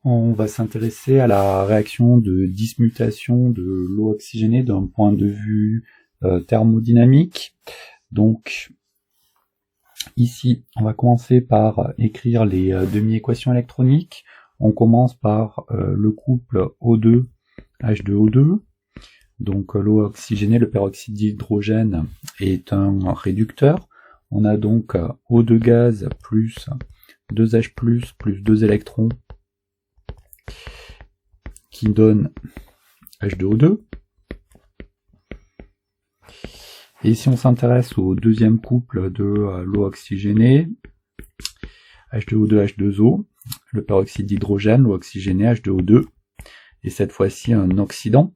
On va s'intéresser à la réaction de dismutation de l'eau oxygénée d'un point de vue thermodynamique. Donc ici, on va commencer par écrire les demi-équations électroniques. On commence par le couple O2, H2O2. Donc l'eau oxygénée, le peroxyde d'hydrogène est un réducteur. On a donc O2 gaz plus 2H+, plus 2 électrons qui donne H2O2. Et si on s'intéresse au deuxième couple de l'eau oxygénée, H2O2, H2O, le peroxyde d'hydrogène, l'eau oxygénée, H2O2, et cette fois-ci un oxydant,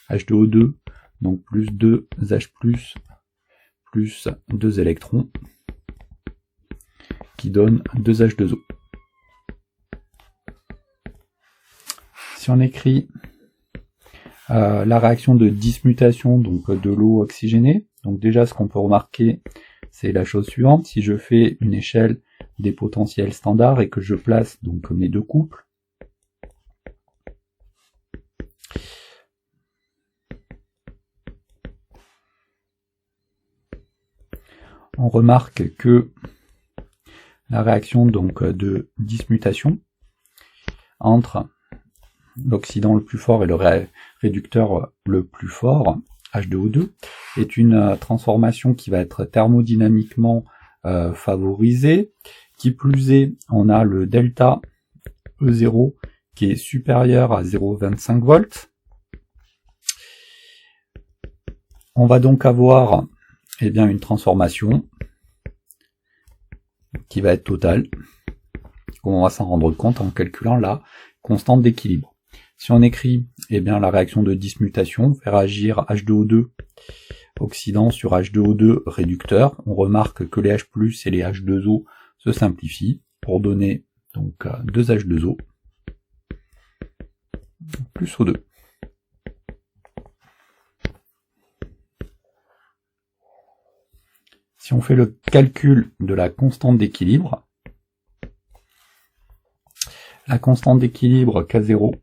H2O2, donc plus 2H+, plus 2 électrons, qui donne 2H2O. Si on écrit la réaction de dismutation donc de l'eau oxygénée, donc déjà ce qu'on peut remarquer, c'est la chose suivante. Si je fais une échelle des potentiels standards et que je place donc mes deux couples, on remarque que la réaction donc de dismutation entre l'oxydant le plus fort et le réducteur le plus fort, H2O2, est une transformation qui va être thermodynamiquement favorisée. Qui plus est, on a le delta E0 qui est supérieur à 0,25 volts. On va donc avoir une transformation qui va être totale. On va s'en rendre compte en calculant la constante d'équilibre. Si on écrit la réaction de dismutation, on fait réagir H2O2 oxydant sur H2O2 réducteur, on remarque que les H+, et les H2O se simplifient pour donner donc 2H2O plus O2. Si on fait le calcul de la constante d'équilibre, la constante d'équilibre K0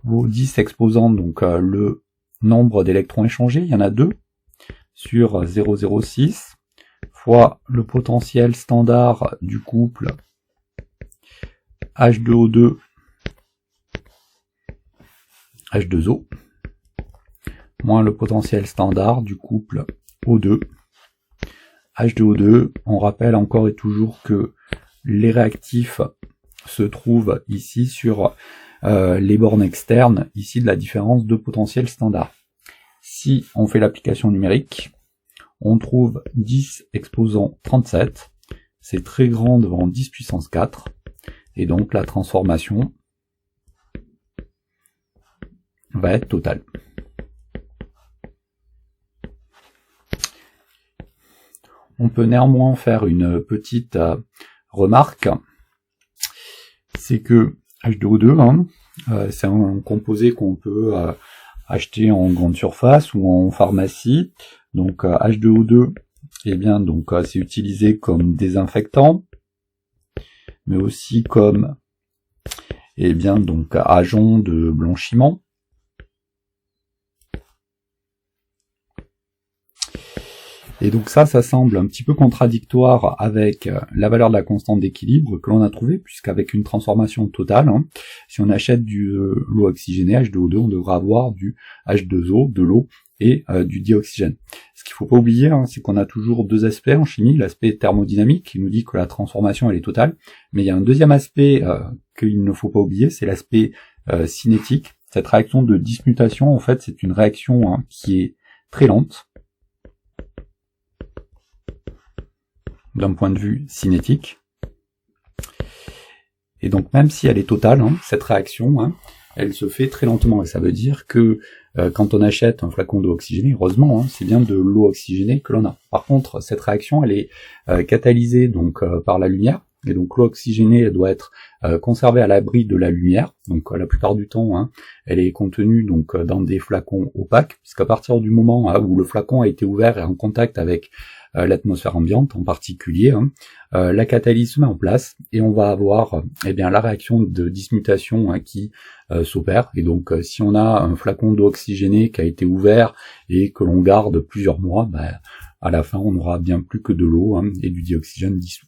vaut 10 exposant donc le nombre d'électrons échangés, il y en a 2, sur 0,06, fois le potentiel standard du couple H2O2 H2O, moins le potentiel standard du couple O2 H2O2. On rappelle encore et toujours que les réactifs se trouvent ici sur les bornes externes, ici de la différence de potentiel standard. Si on fait l'application numérique, on trouve 10 exposant 37, c'est très grand devant 10 puissance 4, et donc la transformation va être totale. On peut néanmoins faire une petite remarque, c'est que H2O2, c'est un composé qu'on peut acheter en grande surface ou en pharmacie. Donc H2O2, c'est utilisé comme désinfectant, mais aussi comme agent de blanchiment. Et donc ça semble un petit peu contradictoire avec la valeur de la constante d'équilibre que l'on a trouvée, puisqu'avec une transformation totale, si on achète l'eau oxygénée, H2O2, on devra avoir du H2O, de l'eau, et du dioxygène. Ce qu'il ne faut pas oublier, c'est qu'on a toujours deux aspects en chimie, l'aspect thermodynamique qui nous dit que la transformation elle est totale, mais il y a un deuxième aspect qu'il ne faut pas oublier, c'est l'aspect cinétique. Cette réaction de dismutation, en fait, c'est une réaction qui est très lente, d'un point de vue cinétique. Et donc même si elle est totale, cette réaction, elle se fait très lentement. Et ça veut dire que quand on achète un flacon d'eau oxygénée, heureusement, c'est bien de l'eau oxygénée que l'on a. Par contre, cette réaction, elle est catalysée donc par la lumière. Et donc l'eau oxygénée elle doit être conservée à l'abri de la lumière. Donc la plupart du temps, elle est contenue donc dans des flacons opaques, puisqu'à partir du moment où le flacon a été ouvert et en contact avec l'atmosphère ambiante en particulier, la catalyse se met en place et on va avoir la réaction de dismutation qui s'opère. Et donc si on a un flacon d'eau oxygénée qui a été ouvert et que l'on garde plusieurs mois, à la fin on n'aura bien plus que de l'eau et du dioxygène dissous.